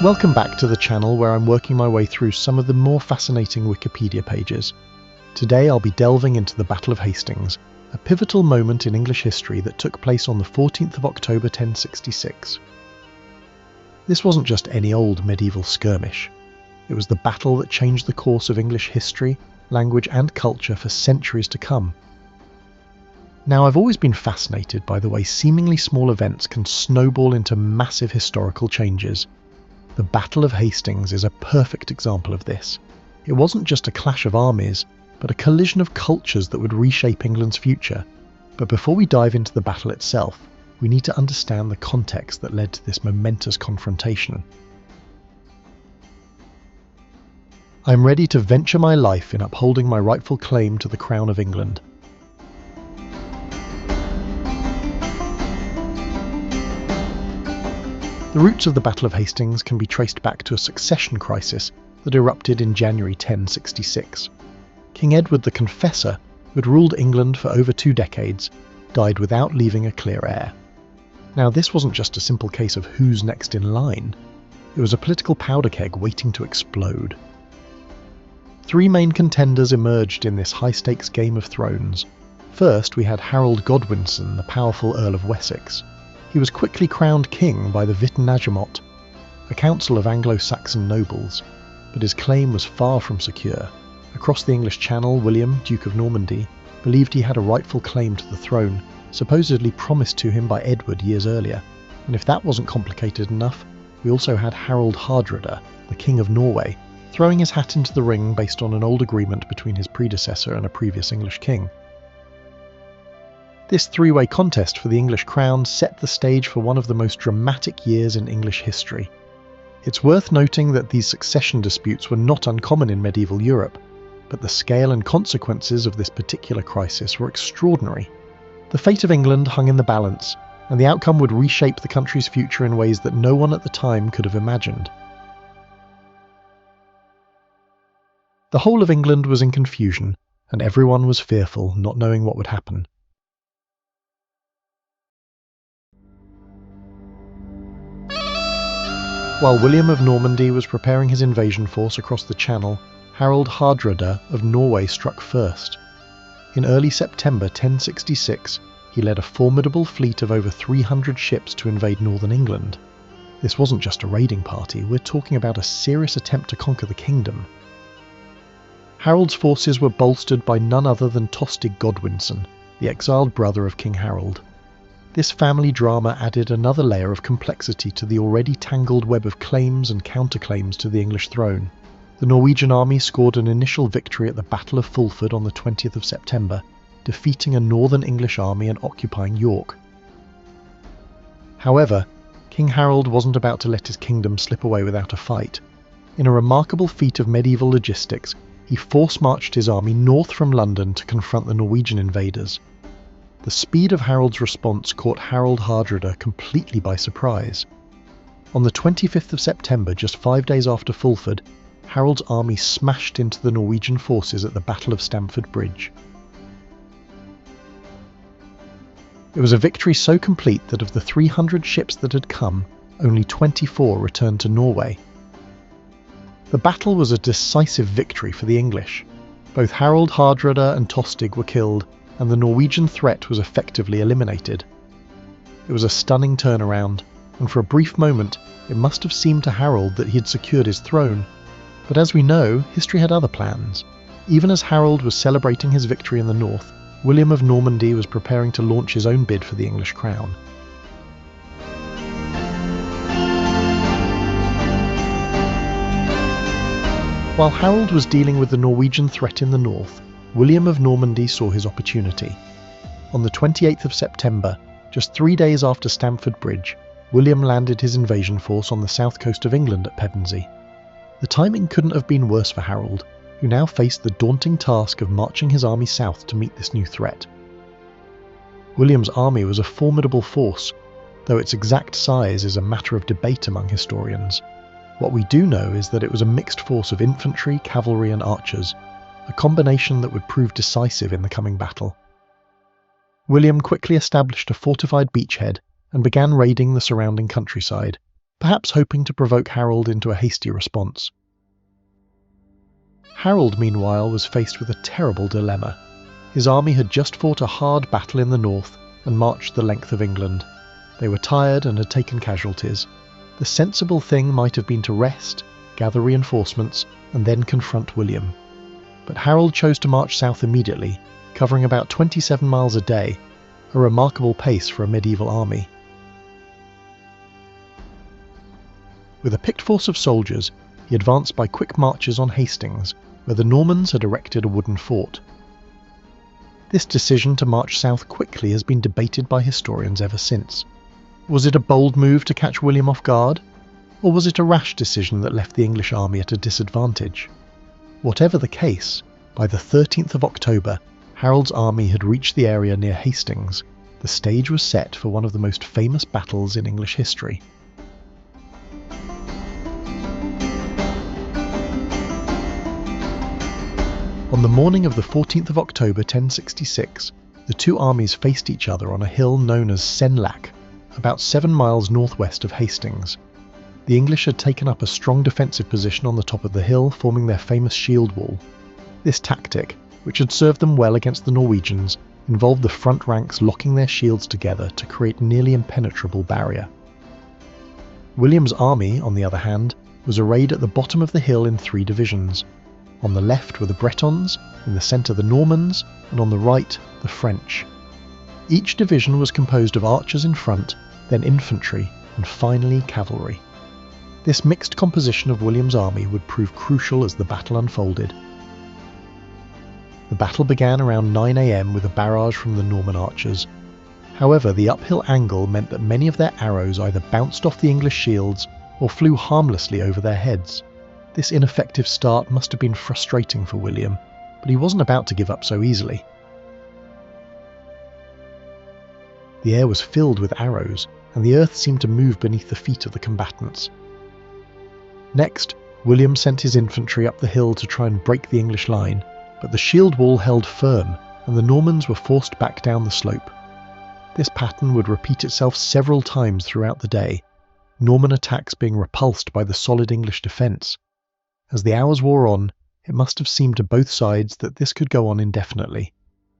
Welcome back to the channel where I'm working my way through some of the more fascinating Wikipedia pages. Today I'll be delving into the Battle of Hastings, a pivotal moment in English history that took place on the 14th of October 1066. This wasn't just any old medieval skirmish. It was the battle that changed the course of English history, language and culture for centuries to come. Now, I've always been fascinated by the way seemingly small events can snowball into massive historical changes. The Battle of Hastings is a perfect example of this. It wasn't just a clash of armies, but a collision of cultures that would reshape England's future. But before we dive into the battle itself, we need to understand the context that led to this momentous confrontation. I'm ready to venture my life in upholding my rightful claim to the crown of England. The roots of the Battle of Hastings can be traced back to a succession crisis that erupted in January 1066. King Edward the Confessor, who had ruled England for over 2 decades, died without leaving a clear heir. Now, this wasn't just a simple case of who's next in line. It was a political powder keg waiting to explode. 3 main contenders emerged in this high-stakes Game of Thrones. First, we had Harold Godwinson, the powerful Earl of Wessex. He was quickly crowned king by the Witenagemot, a council of Anglo-Saxon nobles, but his claim was far from secure. Across the English Channel, William, Duke of Normandy, believed he had a rightful claim to the throne, supposedly promised to him by Edward years earlier. And if that wasn't complicated enough, we also had Harald Hardrada, the King of Norway, throwing his hat into the ring based on an old agreement between his predecessor and a previous English king. This 3-way contest for the English crown set the stage for one of the most dramatic years in English history. It's worth noting that these succession disputes were not uncommon in medieval Europe, but the scale and consequences of this particular crisis were extraordinary. The fate of England hung in the balance, and the outcome would reshape the country's future in ways that no one at the time could have imagined. The whole of England was in confusion, and everyone was fearful, not knowing what would happen. While William of Normandy was preparing his invasion force across the Channel, Harald Hardrada of Norway struck first. In early September 1066, he led a formidable fleet of over 300 ships to invade northern England. This wasn't just a raiding party, we're talking about a serious attempt to conquer the kingdom. Harold's forces were bolstered by none other than Tostig Godwinson, the exiled brother of King Harold. This family drama added another layer of complexity to the already tangled web of claims and counterclaims to the English throne. The Norwegian army scored an initial victory at the Battle of Fulford on the 20th of September, defeating a northern English army and occupying York. However, King Harold wasn't about to let his kingdom slip away without a fight. In a remarkable feat of medieval logistics, he force-marched his army north from London to confront the Norwegian invaders. The speed of Harold's response caught Harald Hardrada completely by surprise. On the 25th of September, just 5 days after Fulford, Harold's army smashed into the Norwegian forces at the Battle of Stamford Bridge. It was a victory so complete that of the 300 ships that had come, only 24 returned to Norway. The battle was a decisive victory for the English. Both Harald Hardrada and Tostig were killed, and the Norwegian threat was effectively eliminated. It was a stunning turnaround, and for a brief moment it must have seemed to Harold that he had secured his throne. But as we know, history had other plans. Even as Harold was celebrating his victory in the north, William of Normandy was preparing to launch his own bid for the English crown. While Harold was dealing with the Norwegian threat in the north, William of Normandy saw his opportunity. On the 28th of September, just 3 days after Stamford Bridge, William landed his invasion force on the south coast of England at Pevensey. The timing couldn't have been worse for Harold, who now faced the daunting task of marching his army south to meet this new threat. William's army was a formidable force, though its exact size is a matter of debate among historians. What we do know is that it was a mixed force of infantry, cavalry and archers, a combination that would prove decisive in the coming battle. William quickly established a fortified beachhead and began raiding the surrounding countryside, perhaps hoping to provoke Harold into a hasty response. Harold, meanwhile, was faced with a terrible dilemma. His army had just fought a hard battle in the north and marched the length of England. They were tired and had taken casualties. The sensible thing might have been to rest, gather reinforcements, and then confront William. But Harold chose to march south immediately, covering about 27 miles a day, a remarkable pace for a medieval army. With a picked force of soldiers, he advanced by quick marches on Hastings, where the Normans had erected a wooden fort. This decision to march south quickly has been debated by historians ever since. Was it a bold move to catch William off guard? Or was it a rash decision that left the English army at a disadvantage? Whatever the case, by the 13th of October, Harold's army had reached the area near Hastings. The stage was set for one of the most famous battles in English history. On the morning of the 14th of October 1066, the two armies faced each other on a hill known as Senlac, about 7 miles northwest of Hastings. The English had taken up a strong defensive position on the top of the hill, forming their famous shield wall. This tactic, which had served them well against the Norwegians, involved the front ranks locking their shields together to create a nearly impenetrable barrier. William's army, on the other hand, was arrayed at the bottom of the hill in 3 divisions. On the left were the Bretons, in the centre the Normans, and on the right the French. Each division was composed of archers in front, then infantry, and finally cavalry. This mixed composition of William's army would prove crucial as the battle unfolded. The battle began around 9 a.m. with a barrage from the Norman archers. However, the uphill angle meant that many of their arrows either bounced off the English shields or flew harmlessly over their heads. This ineffective start must have been frustrating for William, but he wasn't about to give up so easily. The air was filled with arrows, and the earth seemed to move beneath the feet of the combatants. Next, William sent his infantry up the hill to try and break the English line, but the shield wall held firm, and the Normans were forced back down the slope. This pattern would repeat itself several times throughout the day, Norman attacks being repulsed by the solid English defence. As the hours wore on, it must have seemed to both sides that this could go on indefinitely,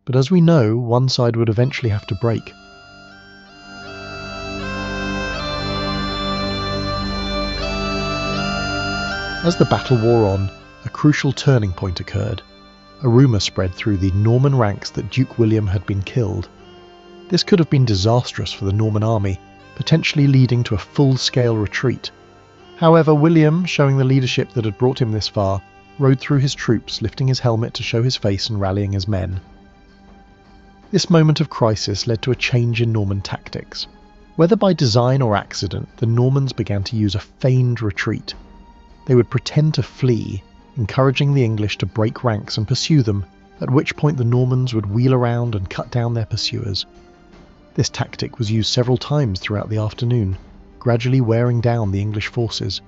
but as we know, one side would eventually have to break. As the battle wore on, a crucial turning point occurred. A rumour spread through the Norman ranks that Duke William had been killed. This could have been disastrous for the Norman army, potentially leading to a full-scale retreat. However, William, showing the leadership that had brought him this far, rode through his troops, lifting his helmet to show his face and rallying his men. This moment of crisis led to a change in Norman tactics. Whether by design or accident, the Normans began to use a feigned retreat. They would pretend to flee, encouraging the English to break ranks and pursue them, at which point the Normans would wheel around and cut down their pursuers. This tactic was used several times throughout the afternoon, gradually wearing down the English forces.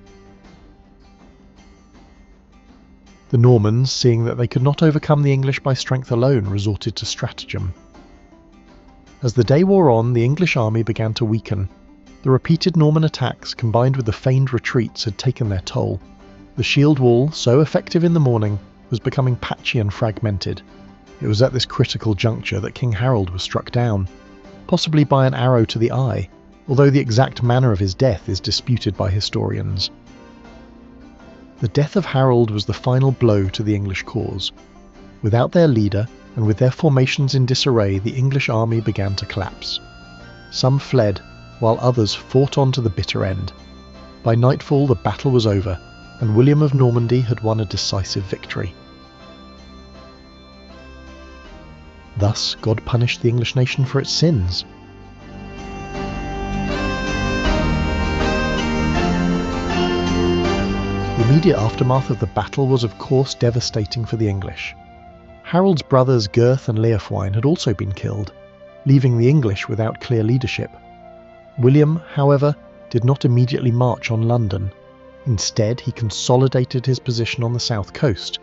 The Normans, seeing that they could not overcome the English by strength alone, resorted to stratagem. As the day wore on, the English army began to weaken. The repeated Norman attacks, combined with the feigned retreats, had taken their toll. The shield wall, so effective in the morning, was becoming patchy and fragmented. It was at this critical juncture that King Harold was struck down, possibly by an arrow to the eye, although the exact manner of his death is disputed by historians. The death of Harold was the final blow to the English cause. Without their leader, and with their formations in disarray, the English army began to collapse. Some fled, while others fought on to the bitter end. By nightfall the battle was over, and William of Normandy had won a decisive victory. Thus, God punished the English nation for its sins. The immediate aftermath of the battle was of course devastating for the English. Harold's brothers Gurth and Leofwine had also been killed, leaving the English without clear leadership. William, however, did not immediately march on London. Instead, he consolidated his position on the south coast,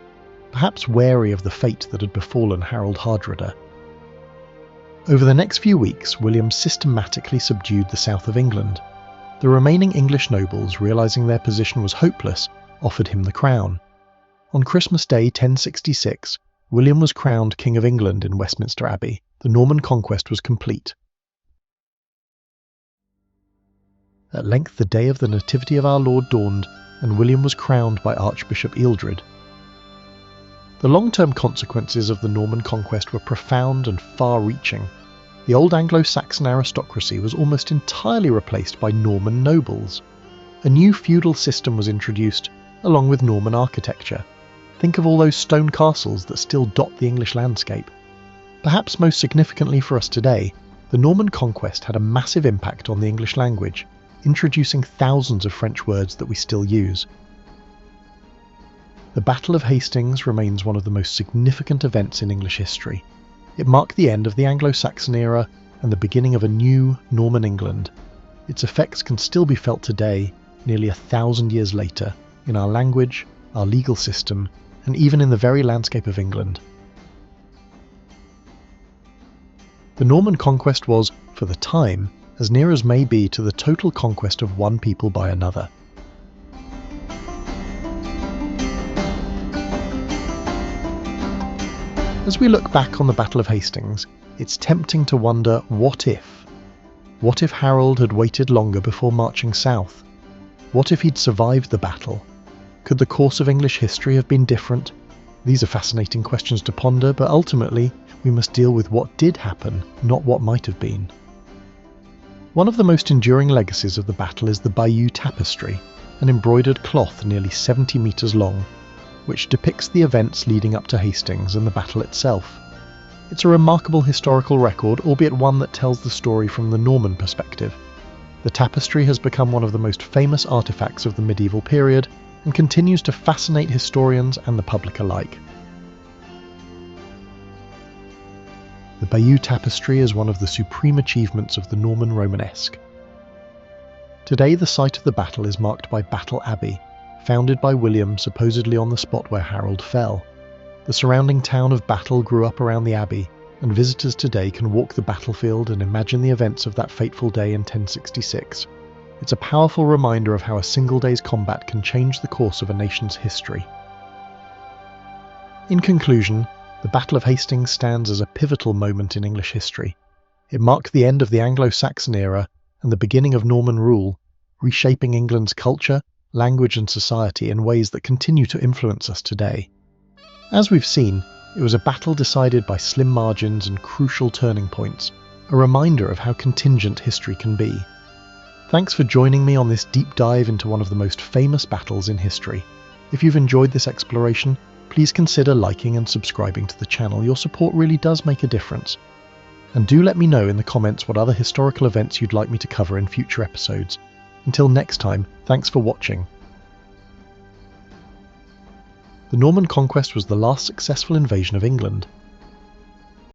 perhaps wary of the fate that had befallen Harold Hardrada. Over the next few weeks, William systematically subdued the south of England. The remaining English nobles, realising their position was hopeless, offered him the crown. On Christmas Day 1066, William was crowned King of England in Westminster Abbey. The Norman Conquest was complete. At length the day of the Nativity of our Lord dawned, and William was crowned by Archbishop Ealdred. The long-term consequences of the Norman Conquest were profound and far-reaching. The old Anglo-Saxon aristocracy was almost entirely replaced by Norman nobles. A new feudal system was introduced, along with Norman architecture. Think of all those stone castles that still dot the English landscape. Perhaps most significantly for us today, the Norman Conquest had a massive impact on the English language, introducing thousands of French words that we still use. The Battle of Hastings remains one of the most significant events in English history. It marked the end of the Anglo-Saxon era and the beginning of a new Norman England. Its effects can still be felt today, nearly 1,000 years later, in our language, our legal system, and even in the very landscape of England. The Norman Conquest was, for the time, as near as may be to the total conquest of one people by another. As we look back on the Battle of Hastings, it's tempting to wonder, what if? What if Harold had waited longer before marching south? What if he'd survived the battle? Could the course of English history have been different? These are fascinating questions to ponder, but ultimately we must deal with what did happen, not what might have been. One of the most enduring legacies of the battle is the Bayeux Tapestry, an embroidered cloth nearly 70 metres long, which depicts the events leading up to Hastings and the battle itself. It's a remarkable historical record, albeit one that tells the story from the Norman perspective. The tapestry has become one of the most famous artefacts of the medieval period and continues to fascinate historians and the public alike. The Bayeux Tapestry is one of the supreme achievements of the Norman Romanesque. Today the site of the battle is marked by Battle Abbey, founded by William supposedly on the spot where Harold fell. The surrounding town of Battle grew up around the abbey, and visitors today can walk the battlefield and imagine the events of that fateful day in 1066. It's a powerful reminder of how a single day's combat can change the course of a nation's history. In conclusion, the Battle of Hastings stands as a pivotal moment in English history. It marked the end of the Anglo-Saxon era and the beginning of Norman rule, reshaping England's culture, language and society in ways that continue to influence us today. As we've seen, it was a battle decided by slim margins and crucial turning points, a reminder of how contingent history can be. Thanks for joining me on this deep dive into one of the most famous battles in history. If you've enjoyed this exploration, please consider liking and subscribing to the channel. Your support really does make a difference. And do let me know in the comments what other historical events you'd like me to cover in future episodes. Until next time, thanks for watching. The Norman Conquest was the last successful invasion of England,